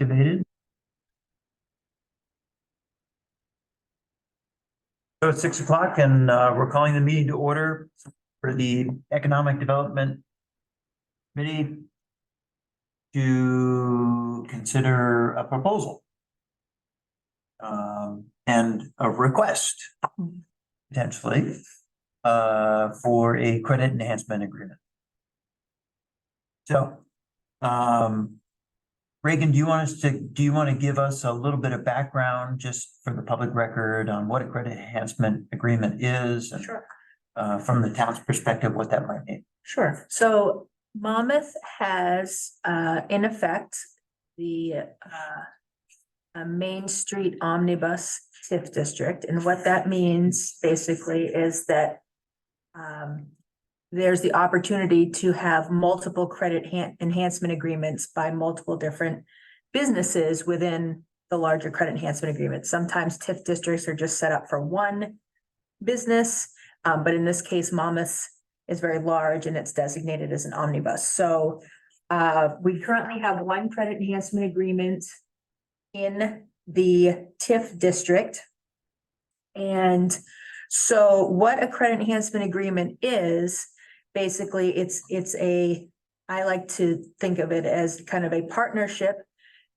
activated. So it's 6 o'clock and we're calling the meeting to order for the Economic Development Committee to consider a proposal and a request potentially for a credit enhancement agreement. So Reagan, do you want to give us a little bit of background just for the public record on what a credit enhancement agreement is? And, sure. From the town's perspective, what that might mean? Sure. So Monmouth has, in effect, the Main Street Omnibus TIF district. And what that means basically is that there's the opportunity to have multiple credit enhancement agreements by multiple different businesses within the larger credit enhancement agreement. Sometimes TIF districts are just set up for one business, but in this case, Monmouth is very large and it's designated as an omnibus. So we currently have one credit enhancement agreement in the TIF district. And so what a credit enhancement agreement is, basically I like to think of it as kind of a partnership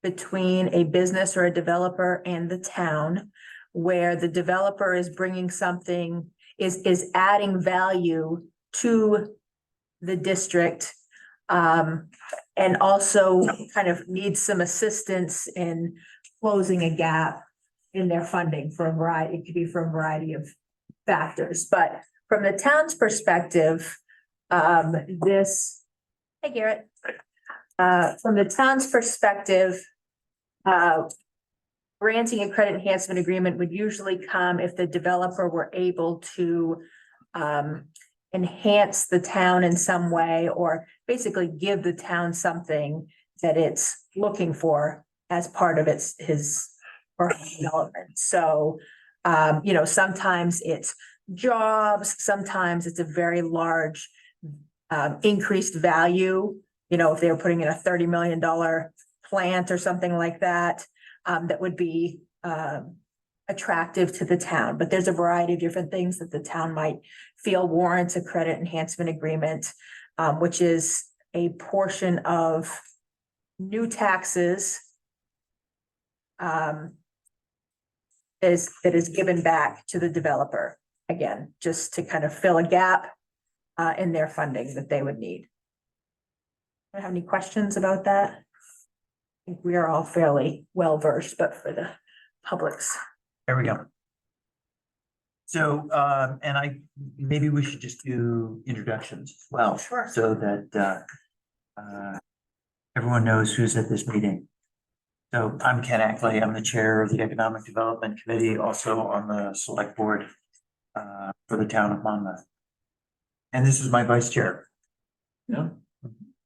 between a business or a developer and the town, where the developer is bringing something, is adding value to the district, and also kind of needs some assistance in closing a gap in their funding for a variety, it could be for a variety of factors. But from the town's perspective, hey Garrett, from the town's perspective, granting a credit enhancement agreement would usually come if the developer were able to enhance the town in some way, or basically give the town something that it's looking for as part of his development. So, sometimes it's jobs, sometimes it's a very large increased value. If they were putting in a $30 million plant or something like that, that would be attractive to the town. But there's a variety of different things that the town might feel warrants a credit enhancement agreement, which is a portion of new taxes that is given back to the developer, again, just to kind of fill a gap in their funding that they would need. Do you have any questions about that? I think we are all fairly well versed, but for the public's. There we go. So, and maybe we should just do introductions as well. Sure. So that everyone knows who's at this meeting. So I'm Ken Ackley. I'm the chair of the Economic Development Committee, also on the select board for the town of Monmouth. And this is my vice chair. Yeah.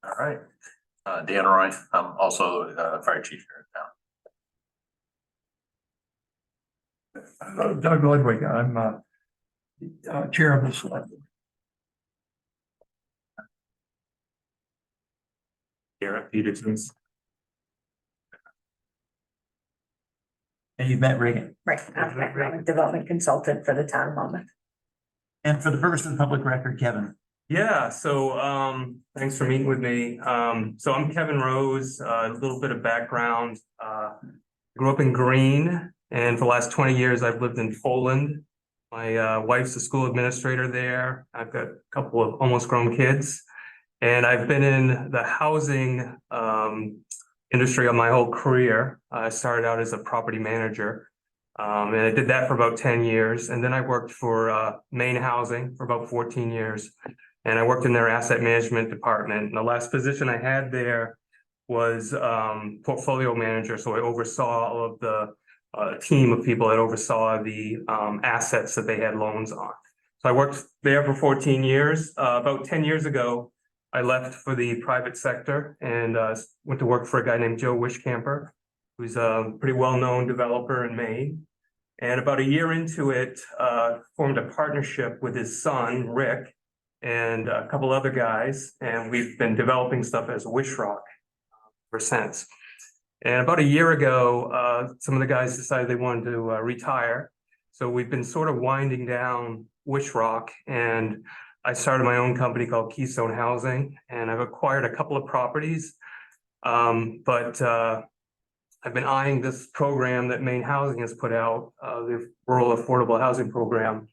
All right. Dan Roy. I'm also fire chief here in town. Doug Ludwig, I'm chair of the select board. Garrett Peterson. And you've met Reagan. Right, I'm an economic development consultant for the town of Monmouth. And for the purpose of the public record, Kevin. Yeah, so thanks for meeting with me. So I'm Kevin Rose, a little bit of background. Grew up in Greene, and for the last 20 years I've lived in Poland. My wife's a school administrator there. I've got a couple of almost grown kids, and I've been in the housing industry on my whole career. I started out as a property manager, and I did that for about 10 years. And then I worked for Maine Housing for about 14 years. And I worked in their asset management department. And the last position I had there was portfolio manager. So I oversaw all of the team of people that oversaw the assets that they had loans on. So I worked there for 14 years. About 10 years ago, I left for the private sector and went to work for a guy named Joe Wishcamper, who's a pretty well-known developer in Maine. And about a year into it, formed a partnership with his son, Rick, and a couple other guys. And we've been developing stuff as Wishrock ever since. And about a year ago, some of the guys decided they wanted to retire. So we've been sort of winding down Wish Rock, and I started my own company called Keystone Housing, and I've acquired a couple of properties. But I've been eyeing this program that Maine Housing has put out, the Rural Affordable Housing Program.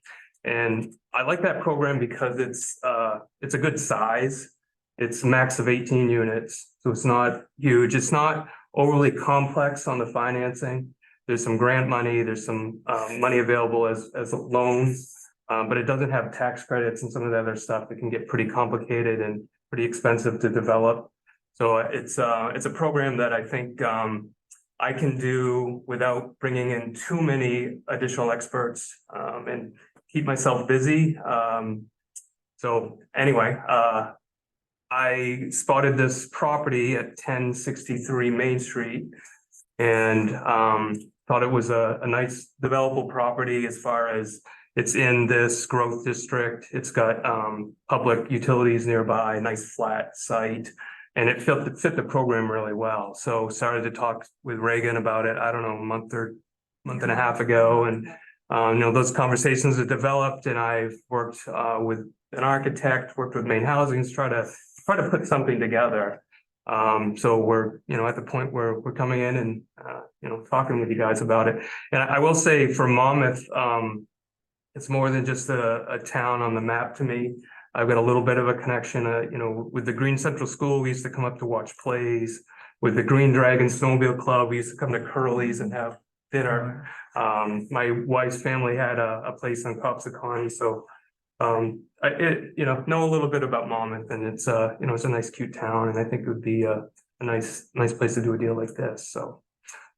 And I like that program because it's a good size. It's a max of 18 units, so it's not huge. It's not overly complex on the financing. There's some grant money, there's some money available as loans, but it doesn't have tax credits and some of the other stuff that can get pretty complicated and pretty expensive to develop. So it's a program that I think I can do without bringing in too many additional experts and keep myself busy. So anyway, I spotted this property at 1063 Main Street and thought it was a nice developable property as far as it's in this growth district. It's got public utilities nearby, nice flat site, and it fit the program really well. So started to talk with Reagan about it, I don't know, a month and a half ago. And those conversations have developed, and I've worked with an architect, worked with Maine Housing to try to put something together. So we're, at the point where we're coming in and, talking with you guys about it. And I will say for Monmouth, it's more than just a town on the map to me. I've got a little bit of a connection, with the Green Central School, we used to come up to watch plays. With the Green Dragon Snowmobile Club, we used to come to Curly's and have dinner. My wife's family had a place on Copsicon, so know a little bit about Monmouth, and it's a nice cute town, and I think it would be a nice place to do a deal like this. So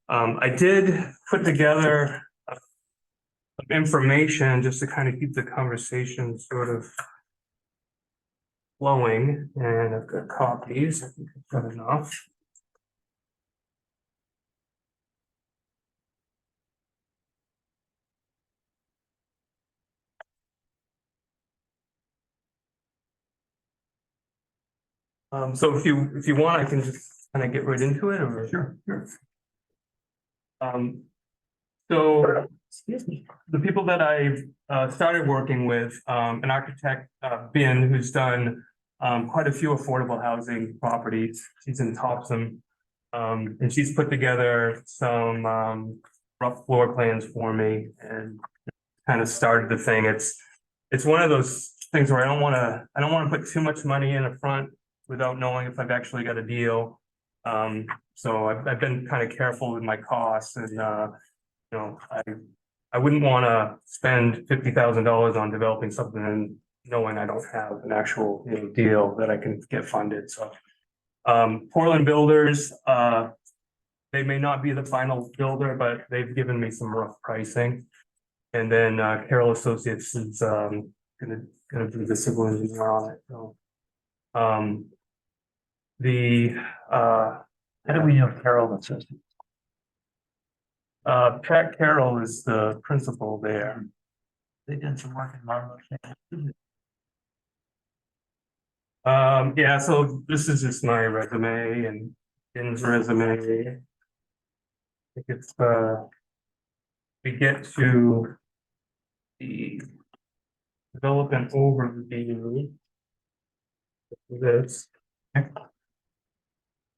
I did put together information just to kind of keep the conversation sort of flowing, and I've got copies. I think I've got enough. So if you want, I can just kind of get right into it, or Sure. So excuse me, the people that I've started working with, an architect, Ben, who's done quite a few affordable housing properties. She's in Topsom, and she's put together some rough floor plans for me and kind of started the thing. It's one of those things where I don't want to put too much money in up front without knowing if I've actually got a deal. So I've been kind of careful with my costs, and I wouldn't want to spend $50,000 on developing something and knowing I don't have an actual deal that I can get funded. So Portland Builders, they may not be the final builder, but they've given me some rough pricing. And then Carroll Associates is gonna do the civil engineer on it. So How do we know Carol Associates? Pat Carroll is the principal there. They did some work in Monmouth. Yeah, so this is just my resume and Ken's resume. I think it's we get to the development overview. This.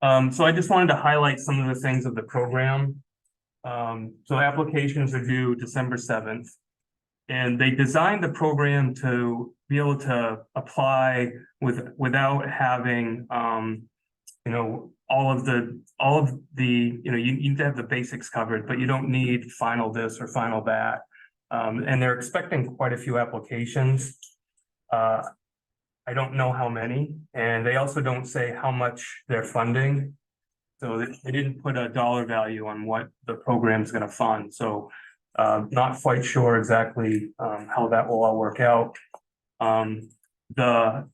So I just wanted to highlight some of the things of the program. So applications are due December 7th. And they designed the program to be able to apply without having all of the you need to have the basics covered, but you don't need final this or final that. And they're expecting quite a few applications. I don't know how many, and they also don't say how much they're funding. So they didn't put a dollar value on what the program's gonna fund. So not quite sure exactly how that will all work out. The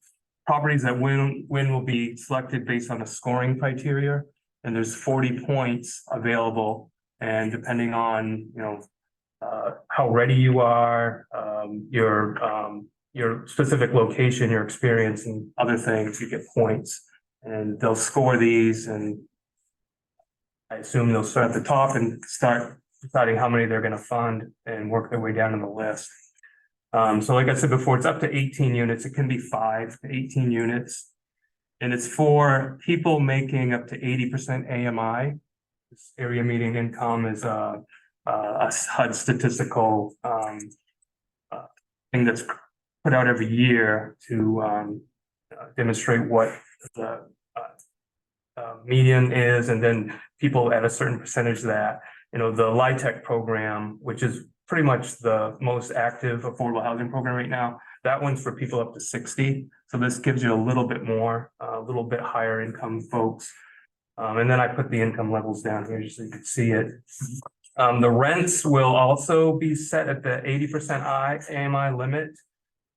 properties that win will be selected based on a scoring criteria, and there's 40 points available. And depending on how ready you are, your specific location, your experience, and other things, you get points, and they'll score these, and I assume they'll start at the top and start deciding how many they're gonna fund and work their way down in the list. So like I said before, it's up to 18 units. It can be 5 to 18 units. And it's for people making up to 80% AMI. This area median income is a HUD statistical thing that's put out every year to demonstrate what the median is, and then people at a certain percentage that, the LIHTC program, which is pretty much the most active affordable housing program right now, that one's for people up to 60. So this gives you a little bit more, a little bit higher income folks. And then I put the income levels down here just so you can see it. The rents will also be set at the 80% AMI limit,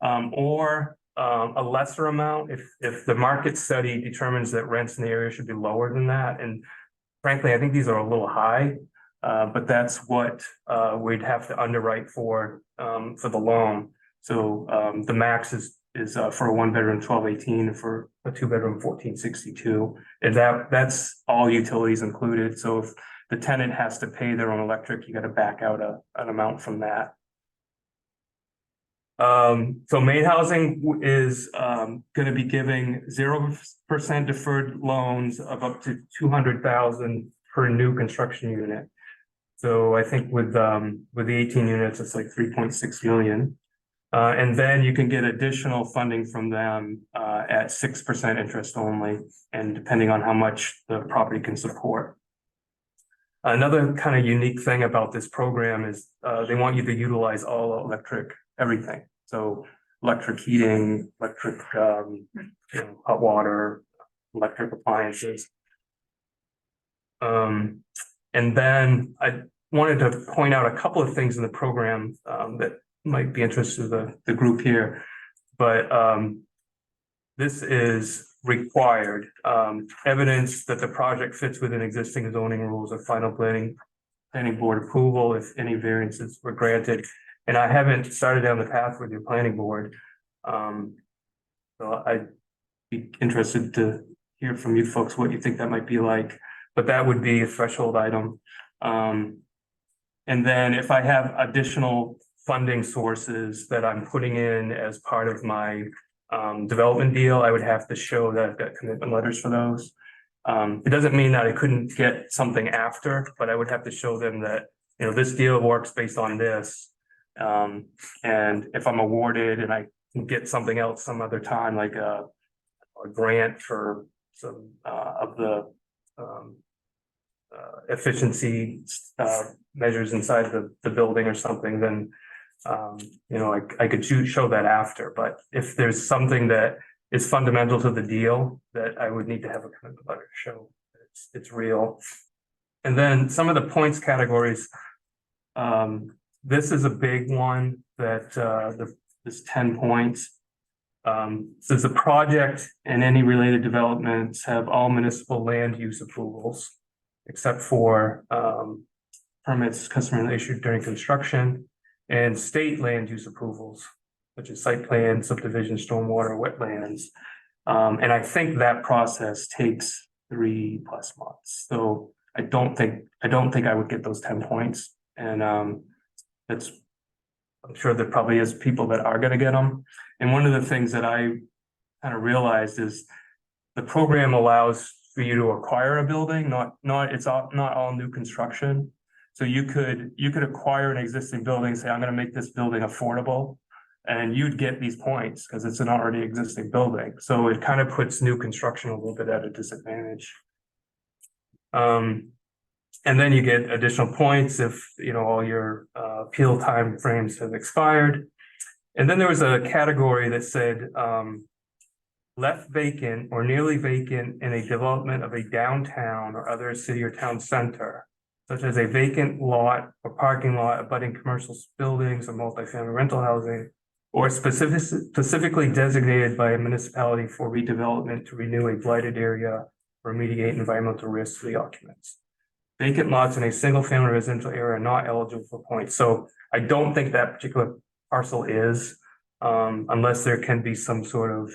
or a lesser amount if the market study determines that rents in the area should be lower than that. And frankly, I think these are a little high, but that's what we'd have to underwrite for the loan. So the max is for a 1-bedroom 1218, and for a 2-bedroom 1462, and that's all utilities included. So if the tenant has to pay their own electric, you got to back out an amount from that. So Maine Housing is going to be giving 0% deferred loans of up to 200,000 per new construction unit. So I think with the 18 units, it's like 3.6 million. And then you can get additional funding from them at 6% interest only, and depending on how much the property can support. Another kind of unique thing about this program is they want you to utilize all electric everything. So electric heating, electric hot water, electric appliances. And then I wanted to point out a couple of things in the program that might be interested to the group here, but this is required evidence that the project fits within existing zoning rules of final planning board approval if any variances were granted. And I haven't started down the path with your planning board, so I'd be interested to hear from you folks what you think that might be like. But that would be a threshold item. And then if I have additional funding sources that I'm putting in as part of my development deal, I would have to show that I've got commitment letters for those. It doesn't mean that I couldn't get something after, but I would have to show them that, this deal works based on this. And if I'm awarded and I can get something else some other time, like a grant for some of the efficiency measures inside the building or something, then I could show that after. But if there's something that is fundamental to the deal, that I would need to have a commitment letter to show it's real. And then some of the points categories, this is a big one that this 10 points. Says the project and any related developments have all municipal land use approvals, except for permits customarily issued during construction, and state land use approvals, such as site plan, subdivision, stormwater, wetlands. And I think that process takes 3+ months. So I don't think I would get those 10 points. And I'm sure there probably is people that are gonna get them. And one of the things that I kind of realized is the program allows for you to acquire a building, not all new construction. So you could acquire an existing building, say, I'm gonna make this building affordable, and you'd get these points because it's an already existing building. So it kind of puts new construction a little bit at a disadvantage. And then you get additional points if all your appeal time frames have expired. And then there was a category that said left vacant or nearly vacant in a development of a downtown or other city or town center, such as a vacant lot or parking lot abutting commercial buildings or multifamily rental housing, or specifically designated by a municipality for redevelopment to renew a blighted area or mitigate environmental risks to the occupants. Vacant lots in a single family residential area are not eligible for points. So I don't think that particular parcel is, unless there can be some sort of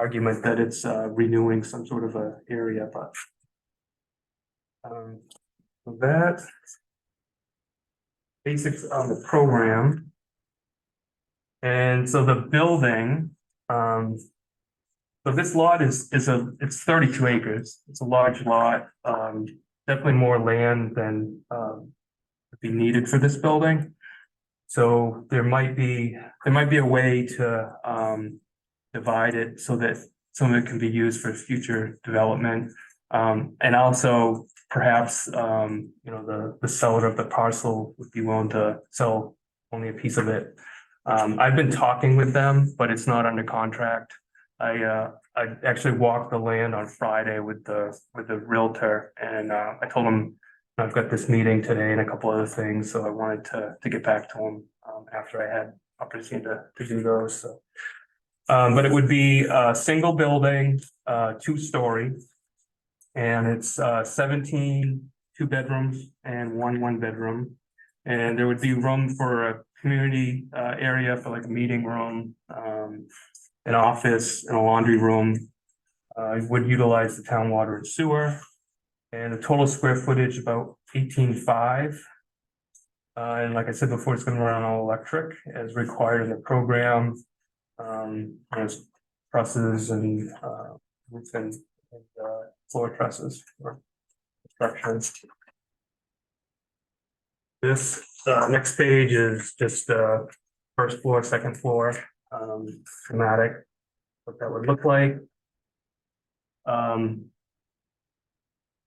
argument that it's renewing some sort of a area, but. So that. Basics on the program. And so the building, so this lot it's 32 acres. It's a large lot, definitely more land than would be needed for this building. So there might be a way to divide it so that some of it can be used for future development. And also perhaps the seller of the parcel would be willing to sell only a piece of it. I've been talking with them, but it's not under contract. I actually walked the land on Friday with the realtor, and I told him I've got this meeting today and a couple other things, so I wanted to get back to him after I had opportunity to do those. So, but it would be a single building, 2-story, and it's 17 2-bedrooms and one bedroom, and there would be room for a community area for like a meeting room, an office, and a laundry room. It would utilize the town water and sewer, and the total square footage about 18.5. And like I said before, it's going to run all electric as required in the program. There's trusses and roof and floor trusses for structures. This next page is just first floor, second floor schematic, what that would look like.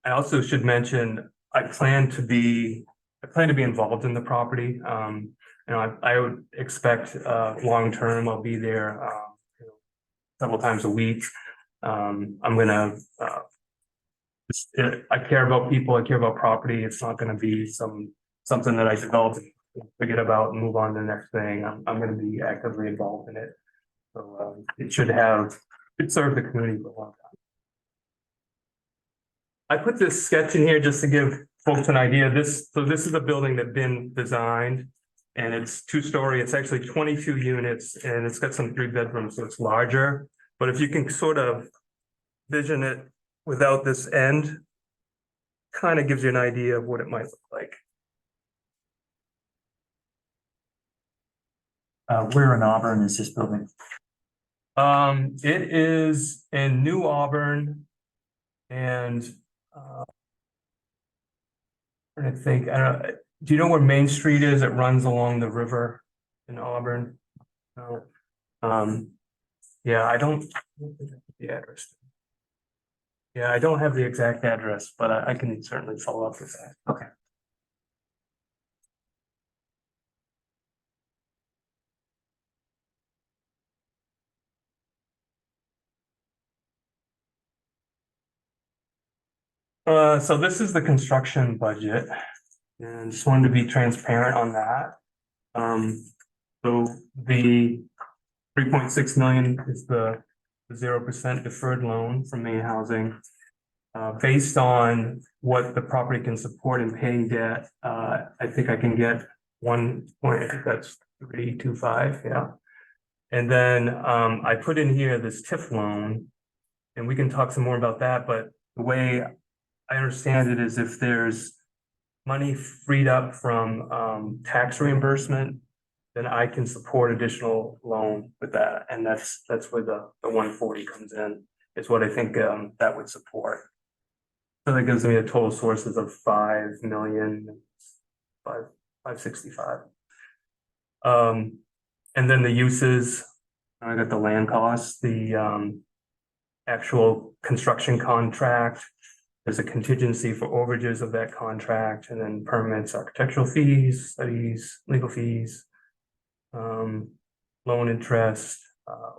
I also should mention I plan to be involved in the property. I would expect long term I'll be there several times a week. I'm gonna I care about people, I care about property. It's not gonna be something that I develop and forget about and move on to the next thing. I'm gonna be actively involved in it. So it should serve the community for a long time. I put this sketch in here just to give folks an idea. This is a building that's been designed, and it's 2-story. It's actually 22 units, and it's got some 3 bedrooms, so it's larger. But if you can sort of vision it without this end, kind of gives you an idea of what it might look like. Where in Auburn is this building? It is in New Auburn, and I think, do you know where Main Street is? It runs along the river in Auburn. No. Yeah, I don't have the address. Yeah, I don't have the exact address, but I can certainly follow up with that. Okay. So this is the construction budget, and just wanted to be transparent on that. So the 3.6 million is the 0% deferred loan from Maine Housing. Based on what the property can support in paying debt, I think I can get 1 point, I think that's 325, yeah. And then I put in here this TIF loan, and we can talk some more about that, but the way I understand it is if there's money freed up from tax reimbursement, then I can support additional loan with that, and that's where the 140 comes in, is what I think that would support. So that gives me a total sources of 565. And then the uses, I got the land costs, the actual construction contract. There's a contingency for overages of that contract, and then permits, architectural fees, studies, legal fees, loan interest,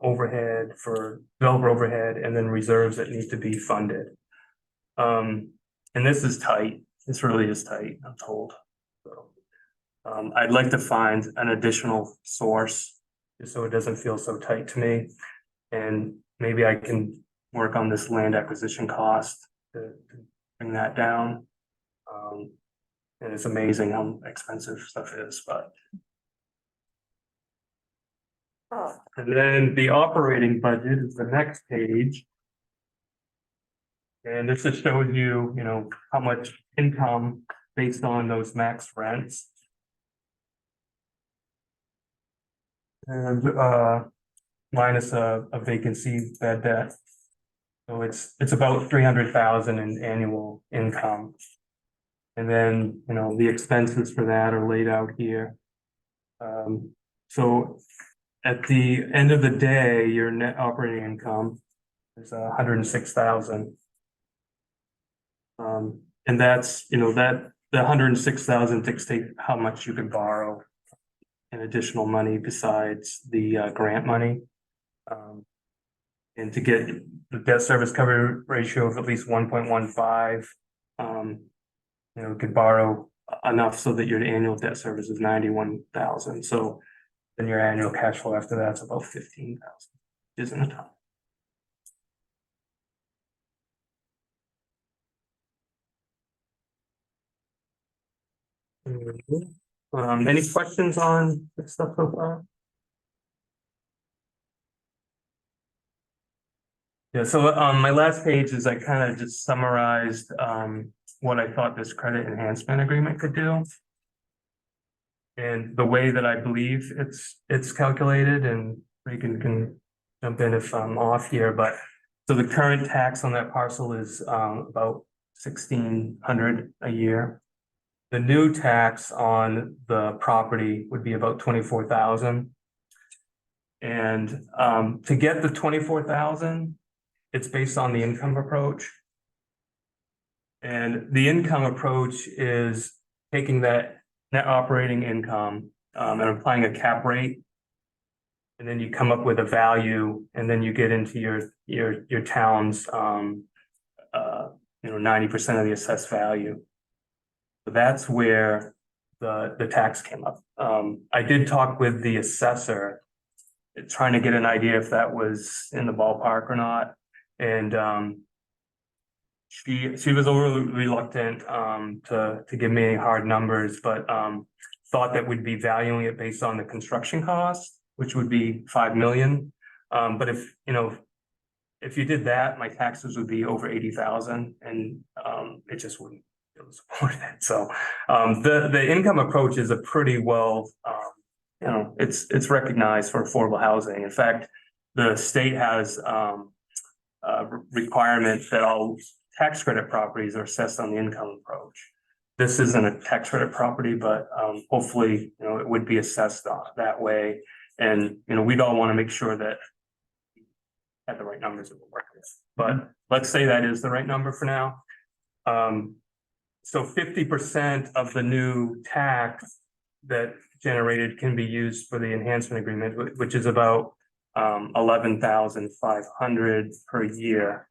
overhead for developer overhead, and then reserves that need to be funded. And this is tight. This really is tight, I'm told. So, I'd like to find an additional source just so it doesn't feel so tight to me. And maybe I can work on this land acquisition cost to bring that down. And it's amazing how expensive stuff is, but And then the operating budget is the next page. And this just shows you, you know, how much income based on those max rents. And minus a vacancy bad debt. So it's about 300,000 in annual income. And then, you know, the expenses for that are laid out here. So at the end of the day, your net operating income is 106,000. And that's, you know, that the 106,000 dictate how much you can borrow in additional money besides the grant money. And to get the debt service cover ratio of at least 1.15, you know, could borrow enough so that your annual debt service is 91,000. So then your annual cash flow after that's about 15,000, isn't a ton. Any questions on this stuff so far? Yeah, so my last page is I kind of just summarized what I thought this credit enhancement agreement could do. And the way that I believe it's calculated, and Regan can jump in if I'm off here, but so the current tax on that parcel is about 1,600 a year. The new tax on the property would be about 24,000. And to get the 24,000, it's based on the income approach. And the income approach is taking that net operating income and applying a cap rate. And then you come up with a value, and then you get into your town's 90% of the assessed value. So that's where the tax came up. I did talk with the assessor, trying to get an idea if that was in the ballpark or not. And she was a little reluctant to give me any hard numbers, but thought that we'd be valuing it based on the construction cost, which would be 5 million. But if you did that, my taxes would be over 80,000, and it just wouldn't support it. So the income approach is a pretty well, it's recognized for affordable housing. In fact, the state has requirement that all tax credit properties are assessed on the income approach. This isn't a tax credit property, but hopefully, it would be assessed that way. And, we'd all want to make sure that we have the right numbers that we're working with. But let's say that is the right number for now. So 50% of the new tax that generated can be used for the enhancement agreement, which is about 11,500 per year.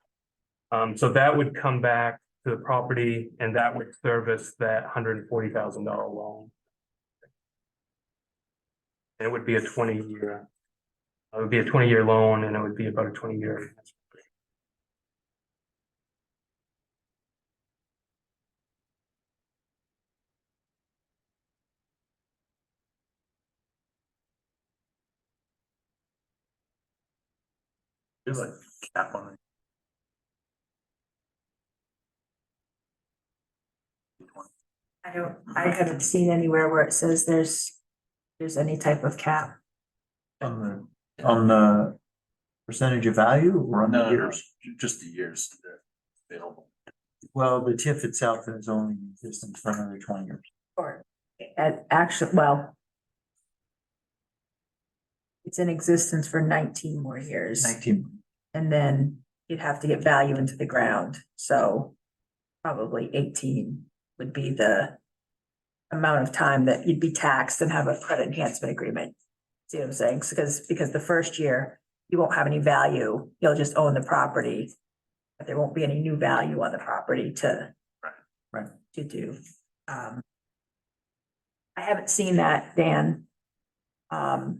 So that would come back to the property, and that would service that $140,000 loan. And it would be a 20-year. It would be a 20-year loan, and it would be about a 20-year. There's like cap on it. I haven't seen anywhere where it says there's any type of cap. On the percentage of value or on the years? Just the years that are available. Well, the TIF itself is only in existence for another 20 years. Or it's in existence for 19 more years. 19. And then you'd have to get value into the ground. So probably 18 would be the amount of time that you'd be taxed and have a credit enhancement agreement. See what I'm saying? Because the first year you won't have any value. You'll just own the property, but there won't be any new value on the property to do. I haven't seen that, Dan. So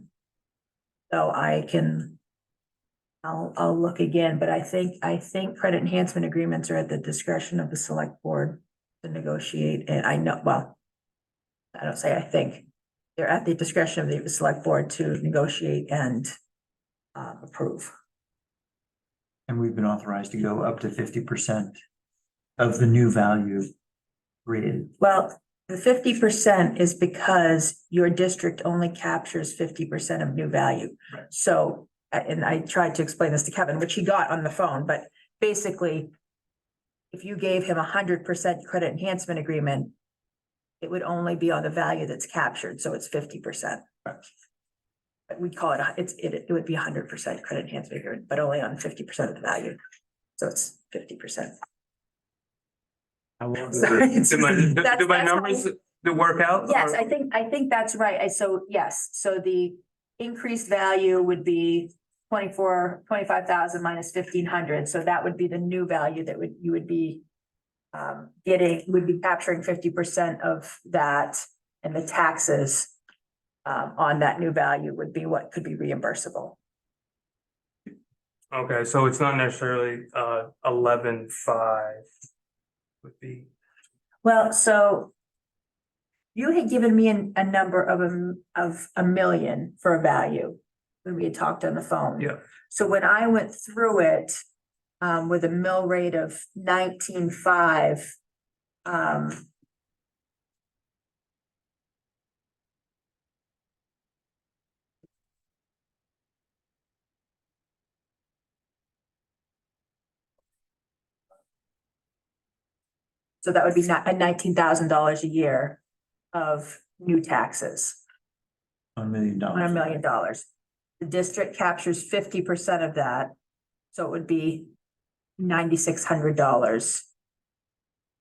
I'll look again, but I think credit enhancement agreements are at the discretion of the select board to negotiate. And I know, well, I don't say I think, they're at the discretion of the select board to negotiate and approve. And we've been authorized to go up to 50% of the new value created. Well, the 50% is because your district only captures 50% of new value. Right. So, and I tried to explain this to Kevin, which he got on the phone, but basically, if you gave him 100% credit enhancement agreement, it would only be on the value that's captured, so it's 50%. But we call it would be 100% credit enhancement agreement, but only on 50% of the value. So it's 50%. Sorry, it's Do my, just- do that's- my that's how- numbers do work out? Yes, or- I think that's right. So yes, so the increased value would be 25,000 minus 1,500. So that would be the new value that you would be would be capturing 50% of that, and the taxes on that new value would be what could be reimbursable. Okay, so it's not necessarily 11.5 would be. Well, so you had given me a number of a million for a value when we had talked on the phone. Yeah. So when I went through it with a mill rate of 19.5, so that would be $19,000 a year of new taxes $1 million. on $1 million. The district captures 50% of that, so it would be $9,600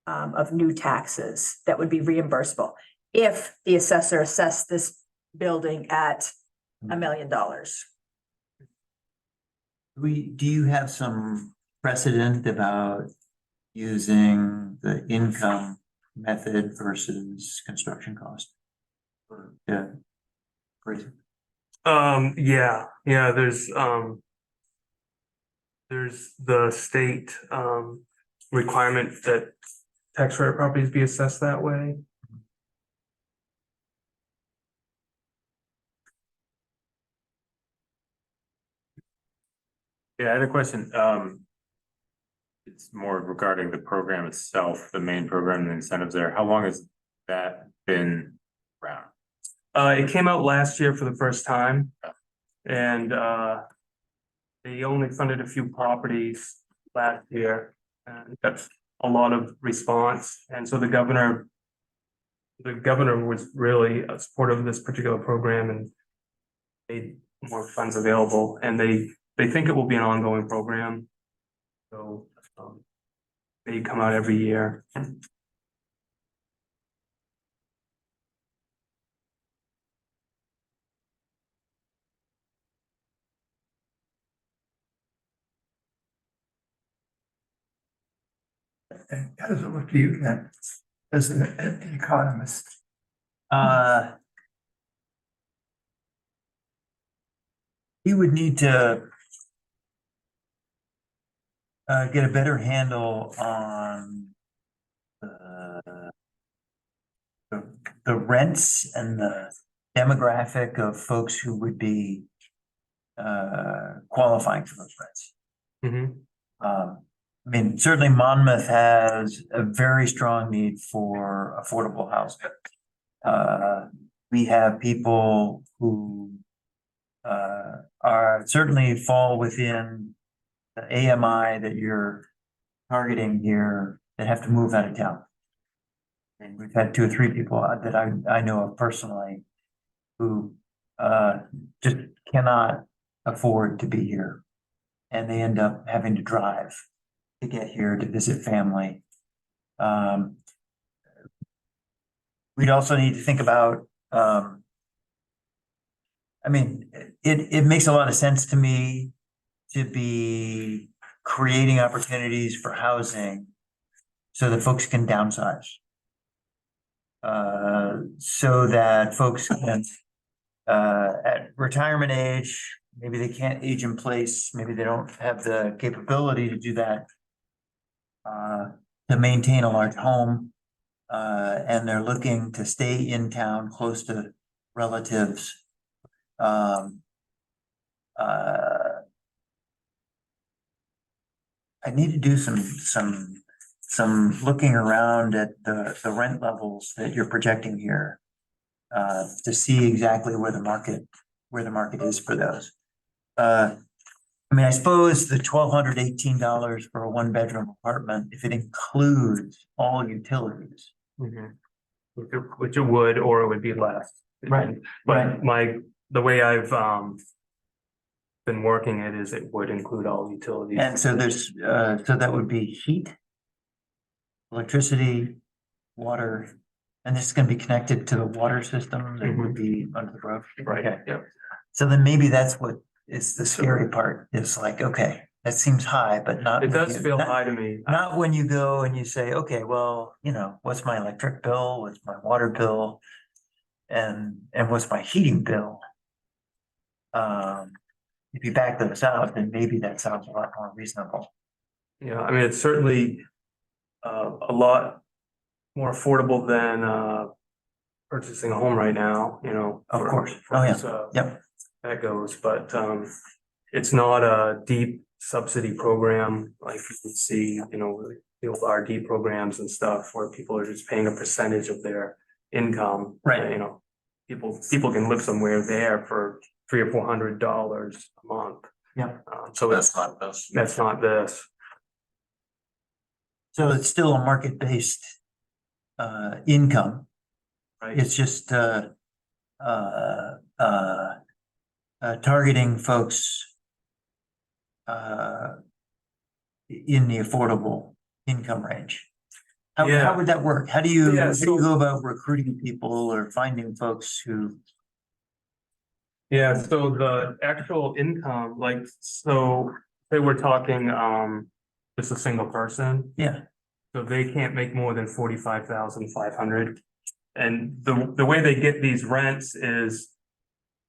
of new taxes that would be reimbursable if the assessor assessed this building at $1 million. Do you have some precedent about using the income method versus construction cost? Yeah. Great. Yeah, there's the state requirement that tax rate properties be assessed that way. Yeah, I had a question. It's more regarding the program itself, the main program, the incentives there. How long has that been around? It came out last year for the first time. And they only funded a few properties last year, and that's a lot of response. And so the governor was really supportive of this particular program and made more funds available, and they think it will be an ongoing program. So they come out every year. And how does it look to you then, as an economist? You would need to get a better handle on the rents and the demographic of folks who would be qualifying for those rents. I mean, certainly Monmouth has a very strong need for affordable housing. We have people who certainly fall within the AMI that you're targeting here that have to move out of town. And we've had 2 or 3 people that I know of personally who just cannot afford to be here. And they end up having to drive to get here to visit family. We'd also need to think about, I mean, it makes a lot of sense to me to be creating opportunities for housing so that folks can downsize. So that folks can, at retirement age, maybe they can't age in place, maybe they don't have the capability to do that. To maintain a large home, and they're looking to stay in town close to relatives. Um, uh, I need to do some looking around at the rent levels that you're projecting here. To see exactly where the market is for those. I mean, I suppose the $1,218 for a one-bedroom apartment, if it includes all utilities. Mhm. Which it would, or it would be less. Right. But the way I've been working it is it would include all utilities. And so so that would be heat, electricity, water, and this is gonna be connected to the water system that would be under the roof. Right, Okay. yeah. So then maybe that's what is the scary part, is like, okay, that seems high, but not. It when does you- feel not- high to me. Not when you go and you say, okay, well, what's my electric bill, what's my water bill? And what's my heating bill? If you back those out, then maybe that sounds a lot more reasonable. Yeah, I mean, it's certainly a lot more affordable than purchasing a home right now, Of for- course. for Oh, yeah. as, Yep. that goes, but it's not a deep subsidy program like you would see, the old RD programs and stuff where people are just paying a percentage of their income. Right. People can live somewhere there for $300 or $400 a month. Yeah. So That's not this. that's not this. So it's still a market-based income. Right. It's just targeting folks in the affordable income range. How Yeah. would that work? How do you Yeah, so- go about recruiting people or finding folks who? Yeah, so the actual income, so say we're talking, just a single person, Yeah, so they can't make more than 45,500. And the way they get these rents is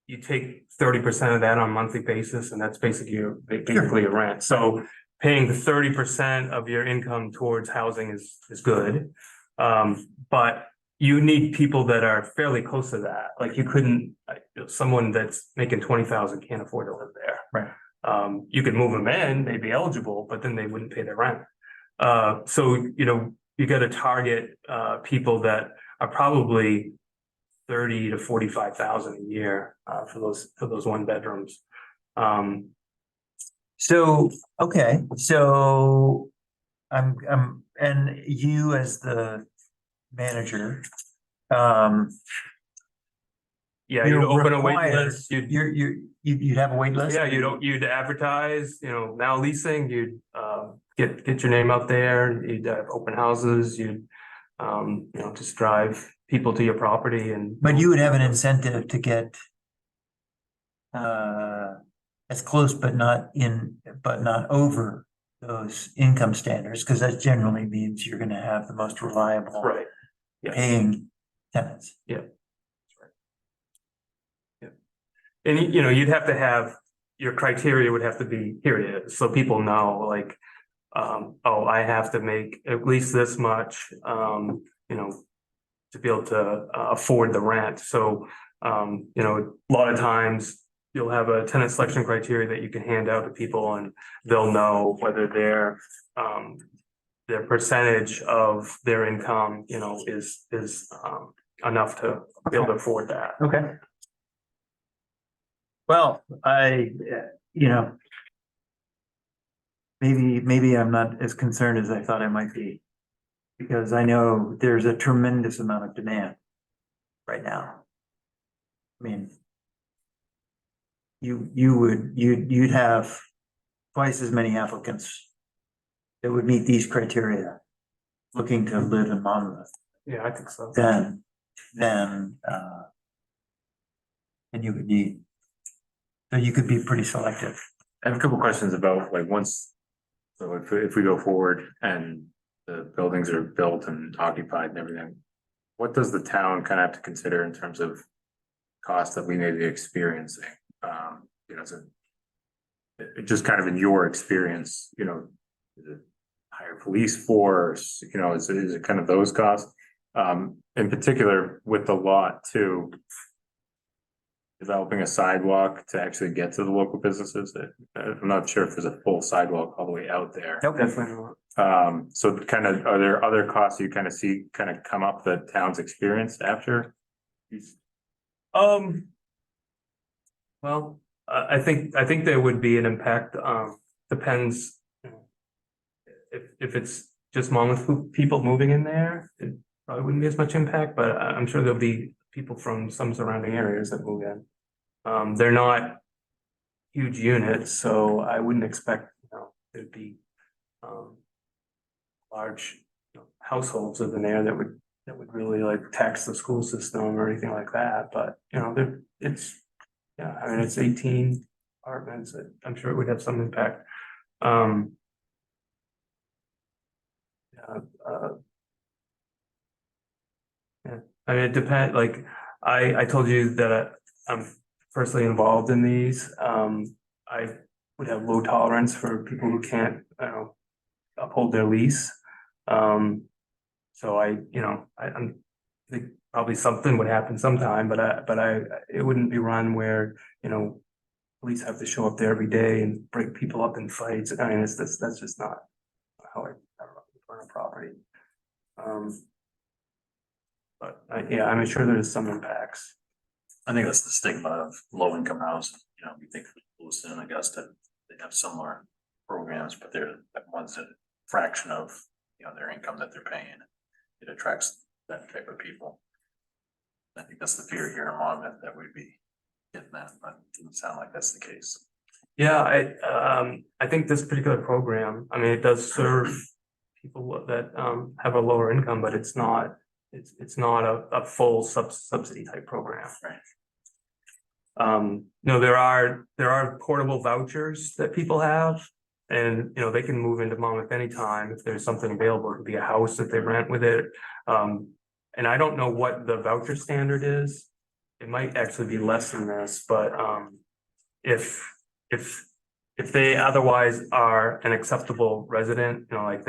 you take 30% of that on a monthly basis, and that's basically a rent. So paying the 30% of your income towards housing is good. But you need people that are fairly close to that. Like you couldn't, someone that's making 20,000 can't afford to live there. right. You could move them in, they'd be eligible, but then they wouldn't pay their rent. So, you gotta target, people that are probably 30 to 45,000 a year, for those one bedrooms. So, okay, so and you as the manager, Yeah, You're you'd open a wait required- list, you'd you'd have a wait list? Yeah, you'd advertise, now leasing, you'd get your name out there, you'd have open houses, you'd just drive people to your property and. But you would have an incentive to get as close, but not over those income standards, because that generally means you're gonna have the most reliable Right, yeah. paying tenants. And you'd have to have, your criteria would have to be, here it is, so people know, like, oh, I have to make at least this much, to be able to afford the rent. So, a lot of times you'll have a tenant selection criteria that you can hand out to people and they'll know whether their percentage of their income, is enough to be able to afford that. Okay. Well, maybe I'm not as concerned as I thought I might be. Because I know there's a tremendous amount of demand right now. I mean, you'd have twice as many applicants that would meet these criteria looking to live in Monmouth Yeah, I think so. than you would need. So you could be pretty selective. I have a couple questions about so if we go forward and the buildings are built and occupied and everything, what does the town kind of have to consider in terms of costs that we may be experiencing? So just kind of in your experience, is it higher police force, is it kind of those costs? In particular with the lot too, developing a sidewalk to actually get to the local businesses? I'm not sure if there's a full sidewalk all the way out there. Nope. Definitely not. So kind of, are there other costs you kind of see kind of come up that towns experience after? Well, I think there would be an impact, depends. If it's just Monmouth people moving in there, it probably wouldn't be as much impact, but I'm sure there'll be people from some surrounding areas that move in. They're not huge units, so I wouldn't expect, there'd be, large, households within there that would really like tax the school system or anything like that, but, yeah, I mean, it's 18 apartments, I'm sure it would have some impact. Yeah, yeah, I mean, it depends, like, I told you that I'm personally involved in these. I would have low tolerance for people who can't, uphold their lease. So I'm I think probably something would happen sometime, but it wouldn't be run where, police have to show up there every day and break people up in fights. I mean, that's just not how I run a property. But yeah, I'm sure there's some impacts. I think that's the stigma of low income housing, we think of Lewiston and Augusta, they have similar programs, but they're the ones that fraction of, their income that they're paying. It attracts that type of people. I think that's the fear here in Monmouth that we'd be getting that, but it doesn't sound like that's the case. Yeah, I think this particular program, I mean, it does serve people that have a lower income, but it's not a full subsidy type program. Right. There are portable vouchers that people have. And, they can move into Monmouth anytime if there's something available. It could be a house that they rent with it. And I don't know what the voucher standard is. It might actually be less than this, but if they otherwise are an acceptable resident, like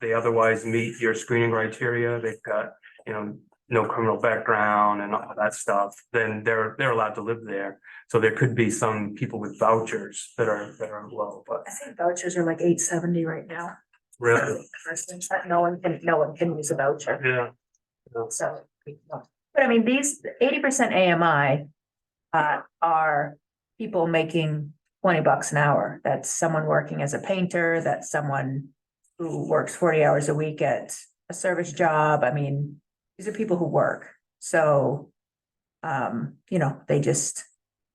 they otherwise meet your screening criteria, they've got, no criminal background and all that stuff, then they're allowed to live there. So there could be some people with vouchers that are low, but I think vouchers are like $8.70 right now. really, No one can use a voucher, yeah. so. But I mean, these 80% AMI are people making $20 an hour. That's someone working as a painter, that's someone who works 40 hours a week at a service job. I mean, these are people who work. So, they just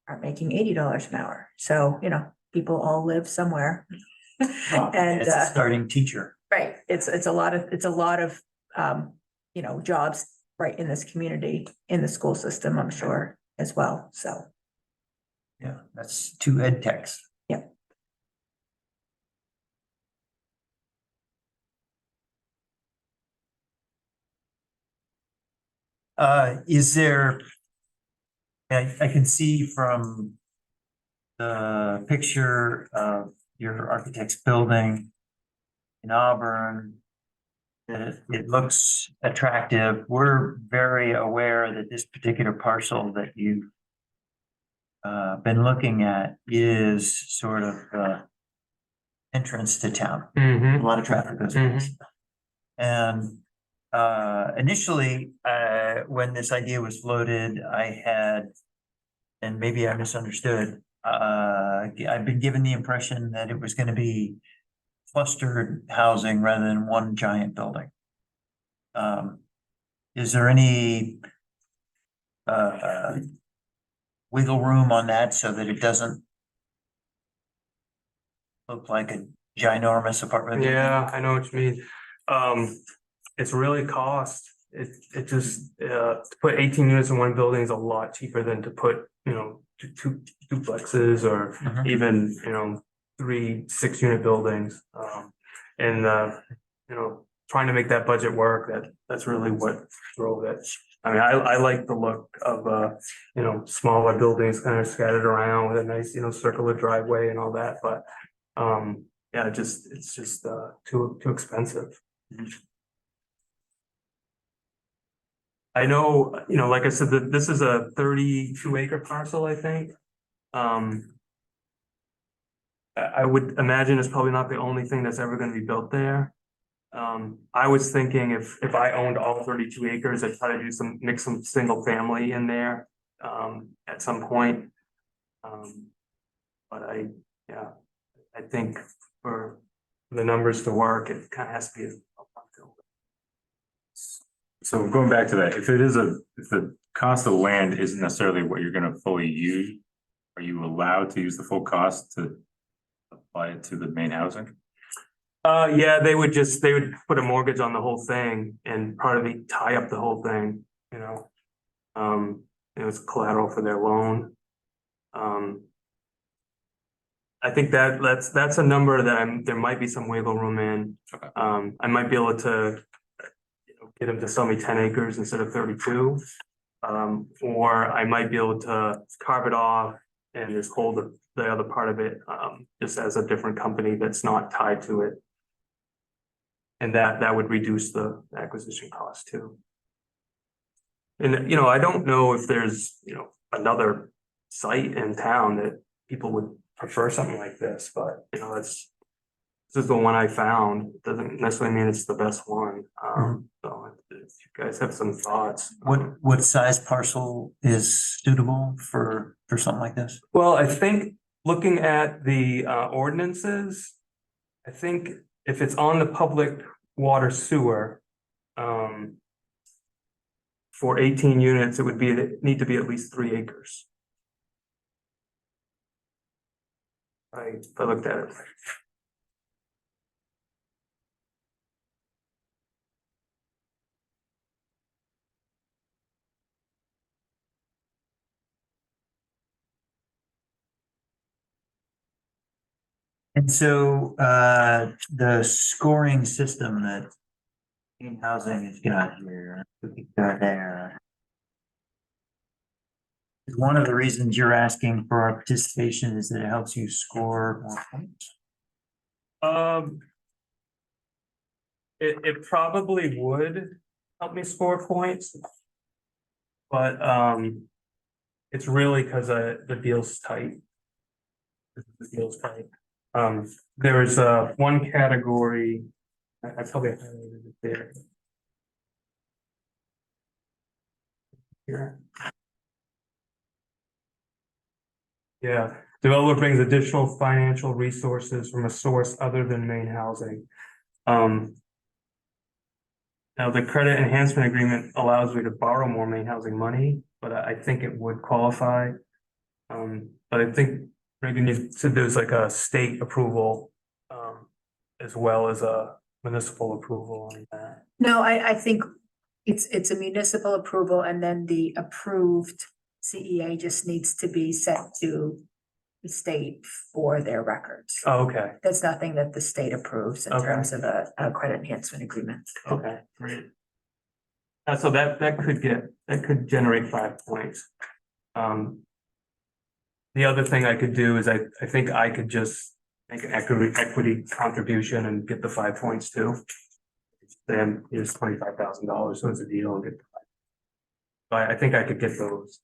aren't making $80 an hour. So, people all live somewhere. And It's a starting teacher. right, it's a lot of jobs right in this community, in the school system, I'm sure, as well. So, Yeah, that's 2 ed techs. yeah. Is there? I can see from the picture of your architect's building in Auburn that it looks attractive. We're very aware that this particular parcel that you've been looking at is sort of the entrance to town. A lot of traffic goes past. And initially, when this idea was floated, I had, and maybe I misunderstood, I've been given the impression that it was going to be clustered housing rather than one giant building. Is there any wiggle room on that so that it doesn't look like a ginormous apartment building? Yeah, I know what you mean. It's really cost. It just, to put 18 units in one building is a lot cheaper than to put, two duplexes or Mhm. even, 3 6-unit buildings. Trying to make that budget work, that's really what drove it. I mean, I like the look of, smaller buildings kind of scattered around with a nice, circular driveway and all that, but, yeah, it's just, too expensive. I know, like I said, that this is a 32-acre parcel, I think. I would imagine it's probably not the only thing that's ever gonna be built there. I was thinking if I owned all 32 acres, I'd try to mix some single family in there, at some point. But yeah, I think for the numbers to work, it kind of has to be. So going back to that, if the cost of the land isn't necessarily what you're gonna fully use, are you allowed to use the full cost to apply it to the main housing? Yeah, they would put a mortgage on the whole thing and probably tie up the whole thing, you know. It was collateral for their loan. I think that's a number that there might be some wiggle room in. Okay. I might be able to get them to sell me 10 acres instead of 32. Or I might be able to carve it off and just hold the other part of it, just as a different company that's not tied to it. And that would reduce the acquisition cost too. And, I don't know if there's, another site in town that people would prefer something like this, but, this is the one I found. It doesn't necessarily mean it's the best one. So if you guys have some thoughts. What size parcel is suitable for something like this? Well, I think looking at the ordinances, I think if it's on the public water sewer, for 18 units, it would need to be at least 3 acres. I looked at it. And so, the scoring system that housing has got here, there. One of the reasons you're asking for our participation is that it helps you score more points. It probably would help me score points. But it's really because the deal's tight. The deal's tight. There's one category, I probably highlighted it there. Here. Yeah, developer brings additional financial resources from a source other than main housing. Now, the credit enhancement agreement allows me to borrow more main housing money, but I think it would qualify. But I think Reagan, you said there's like a state approval, as well as a municipal approval on that. No, I think it's a municipal approval and then the approved CEA just needs to be sent to the state for their records. Oh, okay, That's nothing that the state approves in Okay. terms of a credit enhancement agreement. okay, great. So that could generate 5 points. The other thing I could do is I think I could just make an equity contribution and get the 5 points too. Then here's $25,000, so it's a deal and get. I think I could get those.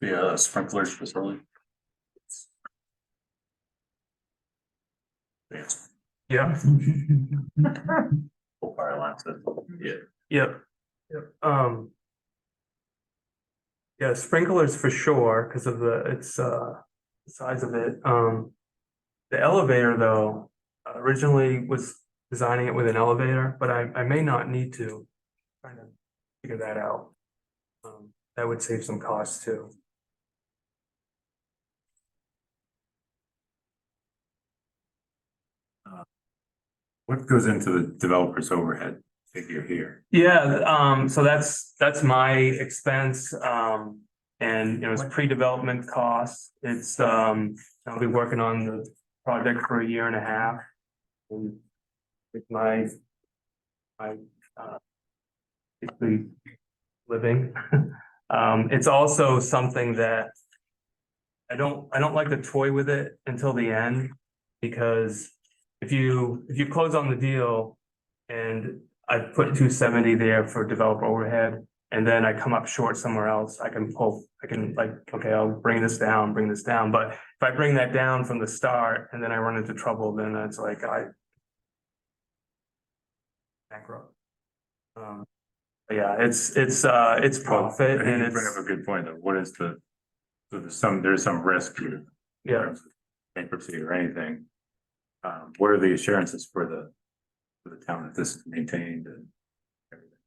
The sprinklers facility. Yes, Yeah. full fire lines, yeah. Yep. Yeah, sprinklers for sure, because of the size of it. The elevator though, originally was designing it with an elevator, but I may not need to. Trying to figure that out. That would save some costs too. What goes into the developer's overhead figure here? Yeah, so that's my expense, And, you know, it's What- pre-development costs. It's, I'll be working on the project for a year and a half. And with my, basically living. It's also something that I don't like to toy with it until the end, because if you close on the deal and I put 270 there for developer overhead, and then I come up short somewhere else, I can like, okay, I'll bring this down, but if I bring that down from the start and then I run into trouble, then that's like bankrupt. But yeah, it's profit I think and you bring up a it's, good point, though. What is so there's some risk here. In yeah. terms of bankruptcy or anything. What are the assurances for the town that this is maintained and everything?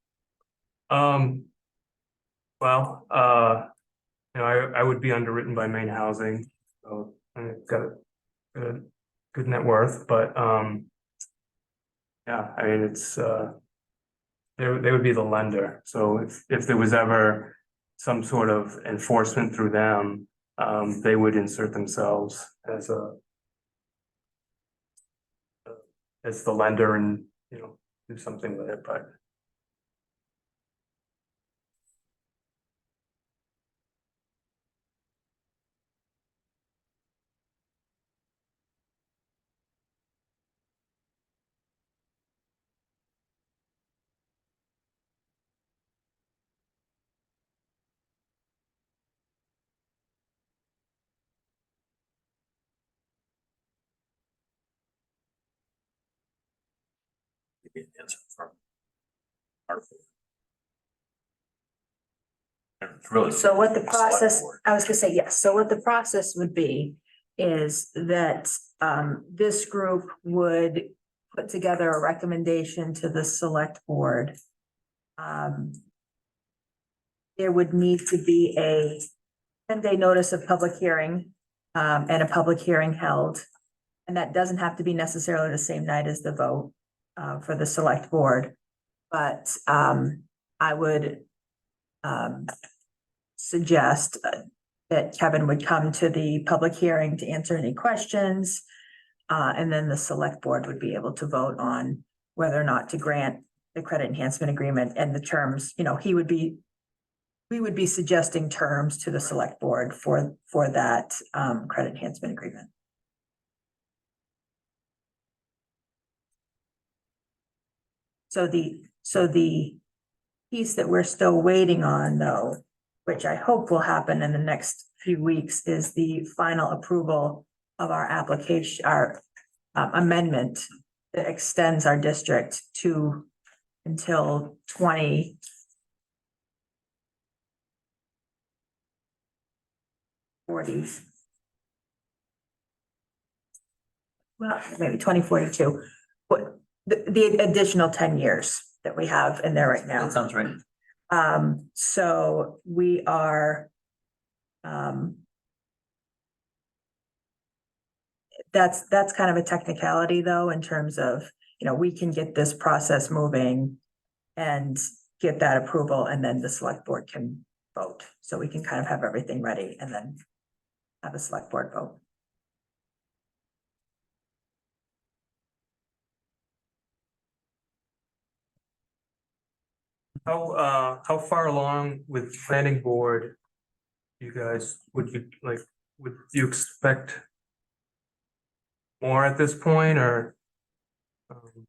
Well, you know, I would be underwritten by Maine Housing, so I've got a good net worth, but, yeah, I mean, it's, they would be the lender, so if there was ever some sort of enforcement through them, they would insert themselves as the lender and, you know, do something with it, but. Maybe an answer from our- And it's really. So what the select process, board. I was gonna say, yes, so what the process would be is that this group would put together a recommendation to the select board. There would need to be a 10-day notice of public hearing and a public hearing held. And that doesn't have to be necessarily the same night as the vote for the select board. But I would suggest that Kevin would come to the public hearing to answer any questions. And then the select board would be able to vote on whether or not to grant the credit enhancement agreement and the terms, you know, we would be suggesting terms to the select board for that credit enhancement agreement. So the piece that we're still waiting on, though, which I hope will happen in the next few weeks, is the final approval of our application, our amendment that extends our district to until 2040. Well, maybe 2042, but the additional 10 years that we have in there right now. That sounds right. So we are, that's kind of a technicality, though, in terms of, you know, we can get this process moving and get that approval, and then the select board can vote. So we can kind of have everything ready and then have a select board vote. How far along with planning board? You guys, would you expect more at this point, or?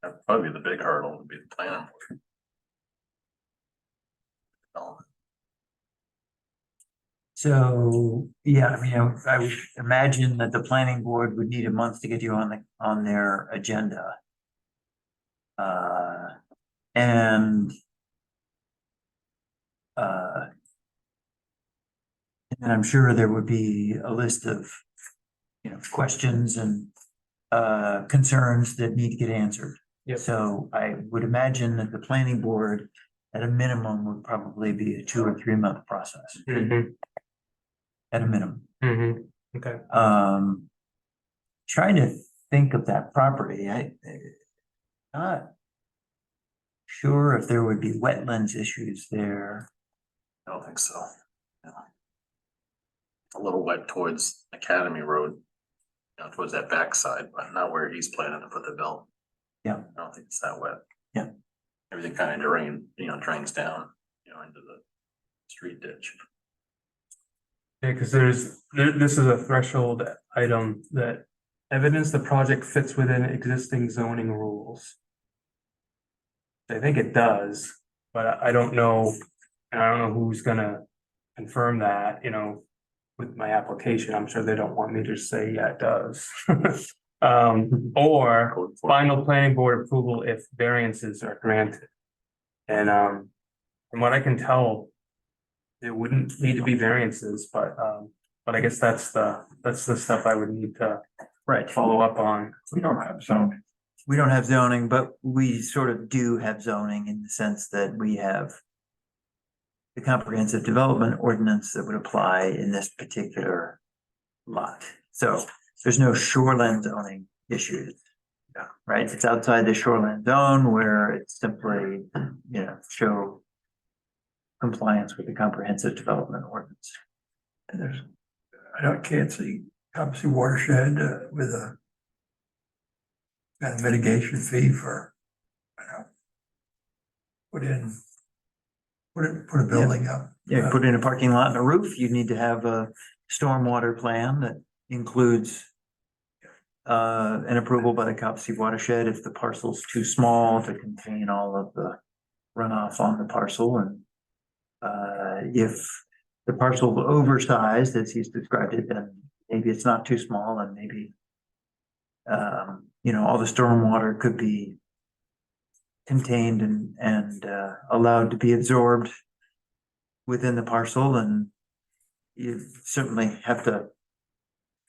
That'd probably be the big hurdle would be the planning board. Development. So, yeah, I mean, I would imagine that the planning board would need a month to get you on their agenda. And and I'm sure there would be a list of, you know, questions and concerns that need to get answered. Yep. So I would imagine that the planning board, at a minimum, would probably be a 2 or 3 month process, at a minimum. Okay. Trying to think of that property, not sure if there would be wetlands issues there. I don't think so. a little wet towards Academy Road. You know, towards that backside, but not where he's planning to put the bill. Yeah. I don't think it's that wet. Yeah. Everything kind of drains down, into the street ditch. Yeah, because this is a threshold item that evidence the project fits within existing zoning rules. I think it does, but I don't know, and I don't know who's gonna confirm that, with my application. I'm sure they don't want me to say, yeah, it does. Or Code for- final planning board approval if variances are granted. And from what I can tell, it wouldn't need to be variances, but I guess that's the stuff I would need to Right. follow up on. We don't have zoning. We don't have zoning, but we sort of do have zoning in the sense that we have the comprehensive development ordinance that would apply in this particular lot. So there's no shoreline zoning issues. Right? It's outside the shoreline zone where it's simply, show compliance with the comprehensive development ordinance. And can't see, obviously watershed with a kind of mitigation fee for, put a building up. Yeah, put in a parking lot and a roof, you need to have a stormwater plan that includes an approval by the Copsey watershed if the parcel's too small to contain all of the runoff on the parcel, and if the parcel oversized, as he's described it, then maybe it's not too small, and maybe all the stormwater could be contained and allowed to be absorbed within the parcel, and you certainly have to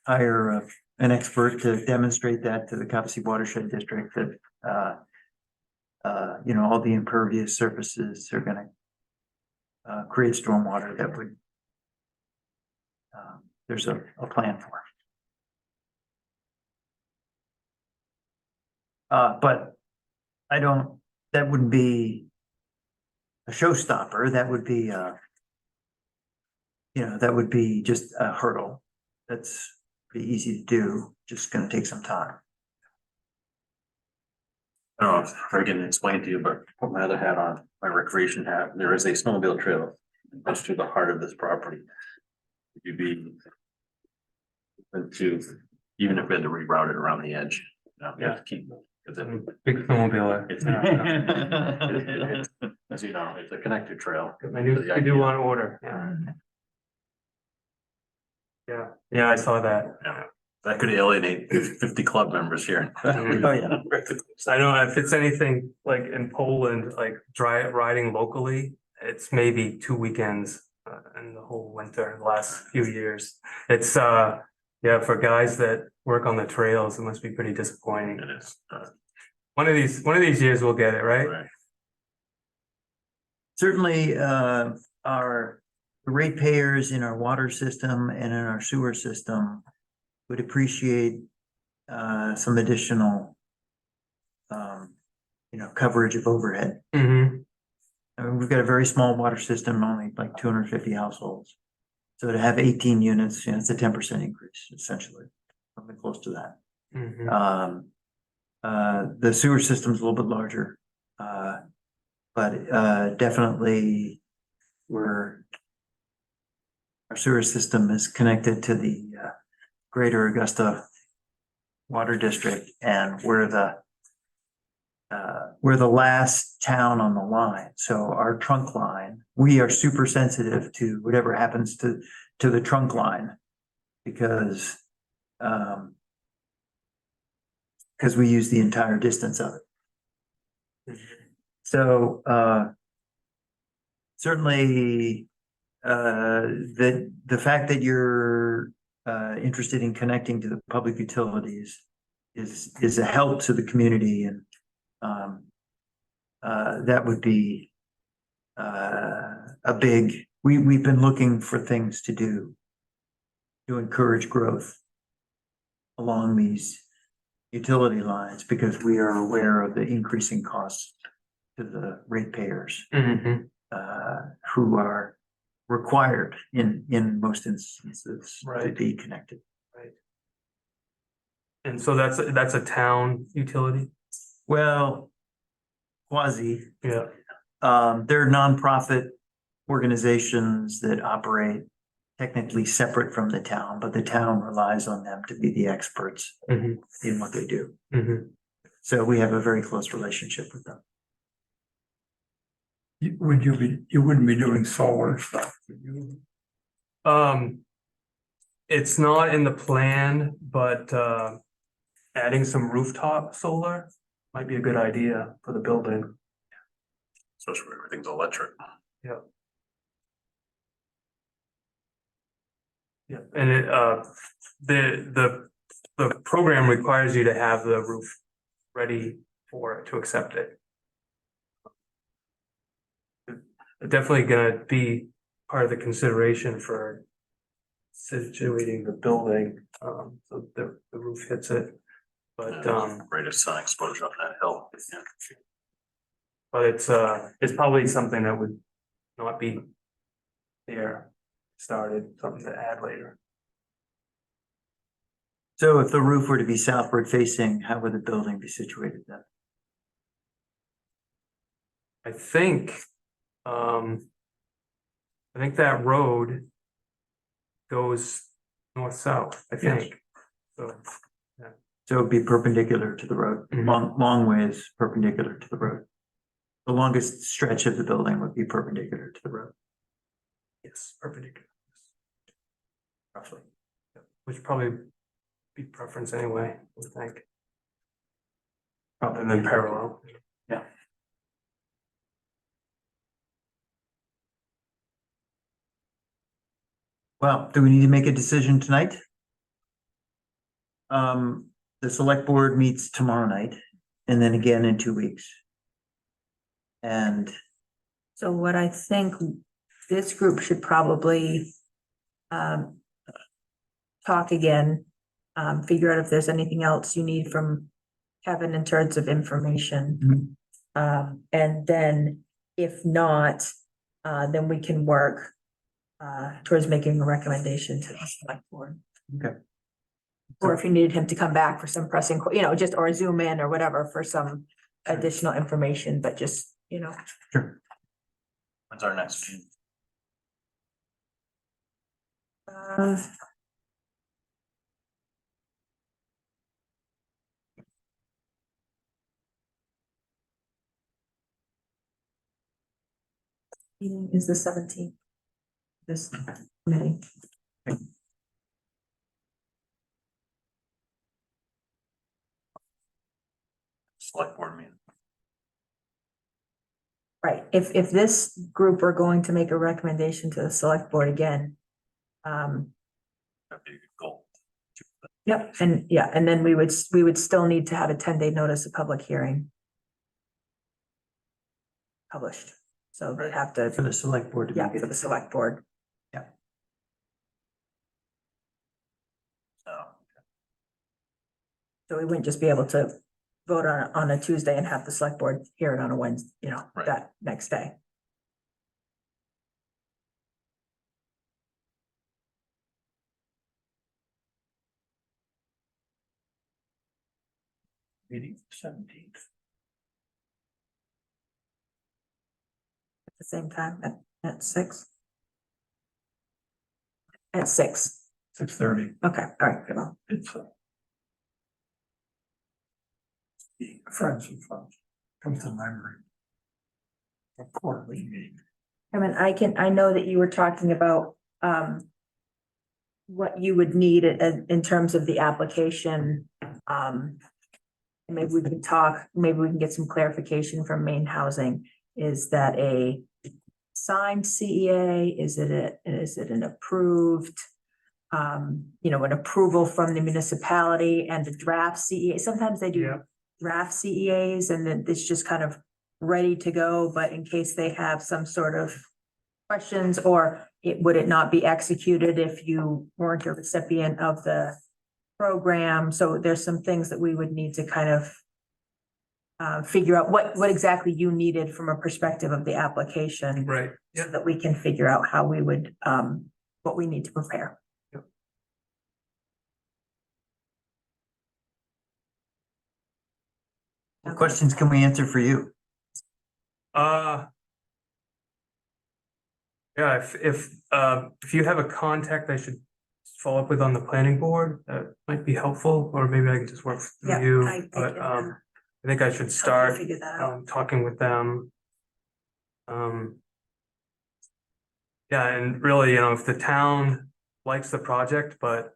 hire an expert to demonstrate that to the Copsey Watershed District that all the impervious surfaces are gonna create stormwater that would there's a plan for. But that wouldn't be a showstopper. That would be that would be just a hurdle. That's pretty easy to do, just gonna take some time. I don't know if I can explain to you, but put my other hat on, my recreation hat, there is a snowmobile trail that goes through the heart of this property. Would you be open to, even if we had to reroute it around the edge, we have to keep. Cause Big snowmobile. it's, as you know, it's a connected trail. I do on order, yeah, I saw that. That could alienate 50 club members here. Oh, yeah. I know if it's anything like in Poland, like riding locally, it's maybe 2 weekends in the whole winter, the last few years. It's for guys that work on the trails, it must be pretty disappointing. It is. One of these years we'll get it, right? Right. Certainly, our ratepayers in our water system and in our sewer system would appreciate some additional coverage of overhead. Mm-hmm. I mean, we've got a very small water system, only like 250 households. So to have 18 units, it's a 10% increase, essentially, something close to that. Mm-hmm. The sewer system's a little bit larger, but definitely our sewer system is connected to the Greater Augusta Water District, and we're the last town on the line. So our trunk line, we are super sensitive to whatever happens to the trunk line because we use the entire distance of it. So certainly the fact that you're interested in connecting to the public utilities is a help to the community, and that would be a big, we've been looking for things to do to encourage growth along these utility lines because we are aware of the increasing costs to the ratepayers Mm-hmm. who are required in most instances to Right. be connected. And so that's a town utility? Well, quasi, Yeah. they're nonprofit organizations that operate technically separate from the town, but the town relies on them to be the experts Mhm, in what they do. mhm. So we have a very close relationship with them. You wouldn't be doing solar stuff, would you? It's not in the plan, but adding some rooftop solar might be a good idea for the building. Especially where everything's electric. Yeah. Yeah, and the program requires you to have the roof ready for it to accept it. Definitely gonna be part of the consideration for situating the building, so the roof hits it. But Greatest sun exposure on that hill. but it's probably something that would not be there started, something to add later. So if the roof were to be southward facing, how would the building be situated then? I think, I think that road goes north-south, I think. So, So it'd be perpendicular to the road, Mhm. long ways perpendicular to the road. The longest stretch of the building would be perpendicular to the road, yes, perpendicular. Roughly. Which probably be preference anyway, I would think. probably And then parallel. Yeah. Well, do we need to make a decision tonight? The select board meets tomorrow night and then again in 2 weeks. And So what I think this group should probably talk again, figure out if there's anything else you need from Kevin in terms of information. And then if not, then we can work towards making a recommendation to the select board. Okay. Or if you needed him to come back for some pressing, just, or zoom in or whatever for some additional information, but just, sure. When's our next meeting? uh, meeting is the 17th. This May. Select board meeting. Right, if this group are going to make a recommendation to the select board again. That'd be a good goal. Yep, and then we would still need to have a 10-day notice of public hearing. Published, so they have For to, the select board to yeah, make it. for the select board. So, So we wouldn't just be able to vote on a Tuesday and have the select board hear it on a Wednesday, Right. that next day. Meeting 17th. At the same time, at 6? At 6, 6:30. okay, all right, well, It's the Friends of Funds comes to memory. A quarterly meeting. I mean, I know that you were talking about, what you would need in terms of the application. Maybe we can maybe we can get some clarification from Maine Housing. Is that a signed CEA? Is it an approved? An approval from the municipality and the draft CEA. Sometimes they do Yeah. draft CEAs and then it's just kind of ready to go, but in case they have some sort of questions, or would it not be executed if you weren't a recipient of the program? So there's some things that we would need to kind of figure out what exactly you needed from a perspective of the application. Right. So that we can figure out how we would, what we need to prepare. What questions can we answer for you? Yeah, if you have a contact I should follow up with on the planning board, that might be helpful, or maybe I can just work Yeah, through you, I but, can, I think I should start, figure that out. talking with them. Yeah, and really, if the town likes the project, but,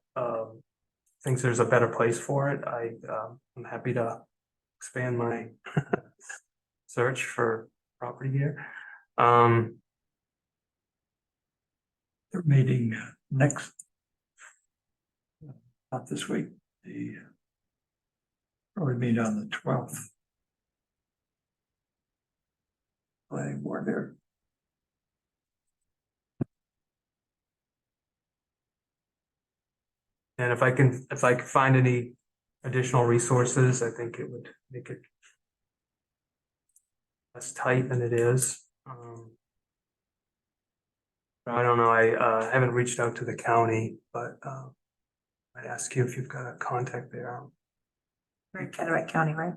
thinks there's a better place for it, I'm happy to expand my search for property here. They're meeting next. Not this week, probably meet on the 12th. Planning board there. And if I can find any additional resources, I think it would make it less tight than it is. I don't know, I haven't reached out to the county, but I'd ask you if you've got a contact there. Right, Cataract County, right?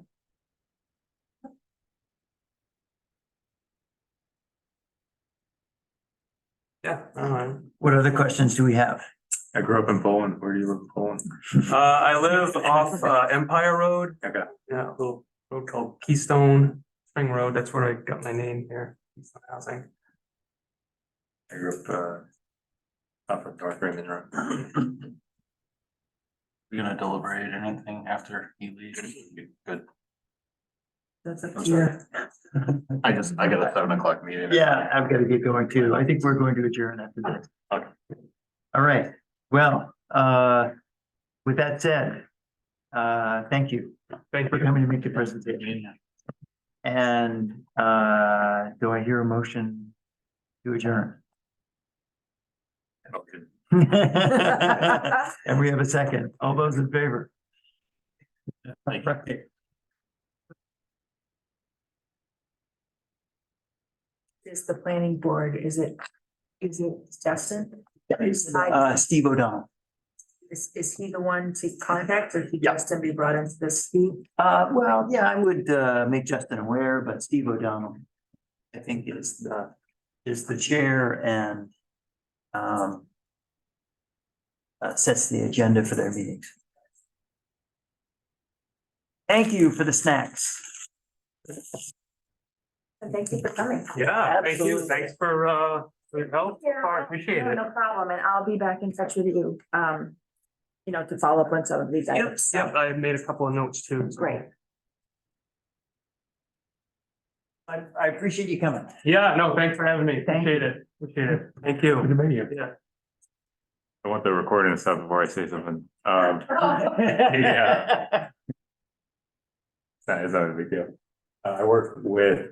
Yeah, all right. What other questions do we have? I grew up in Poland. Where do you live in Poland? I live off Empire Road. Okay. Yeah, a little road called Keystone Spring Road. That's where I got my name here. Keystone Housing. I grew up off of North Raymond Road. We're gonna deliberate or anything after he leaves. Good. That's up I'm to you. sorry. I got a 7 o'clock meeting. Yeah, I've got to get going too. I think we're going to adjourn after this. Okay. All right, well, with that said, thank you Thank for you. coming to make the presentation. And, do I hear a motion to adjourn? Okay. And we have a second. All those in favor? Thank you. Right. Is the planning board, is it Justin? Steve O'Donnell. Is he the one to contact, or should Yeah. Justin be brought into this? Steve? Well, yeah, I would, make Justin aware, but Steve O'Donnell, I think is the chair and, sets the agenda for their meetings. Thank you for the snacks. And thank you for coming. Yeah, thank you. Absolutely. Thanks for your help. I appreciate No, it. no problem, and I'll be back in touch with you, to follow up on some of these Yep, items. yep, I made a couple of notes too. so. Great. I appreciate you coming. Yeah, no, thanks for having me. Thank Appreciate it. Appreciate it. Thank you. Good to meet you. Yeah. I want the recording and stuff before I say something. Yeah. It's not a big deal. I work with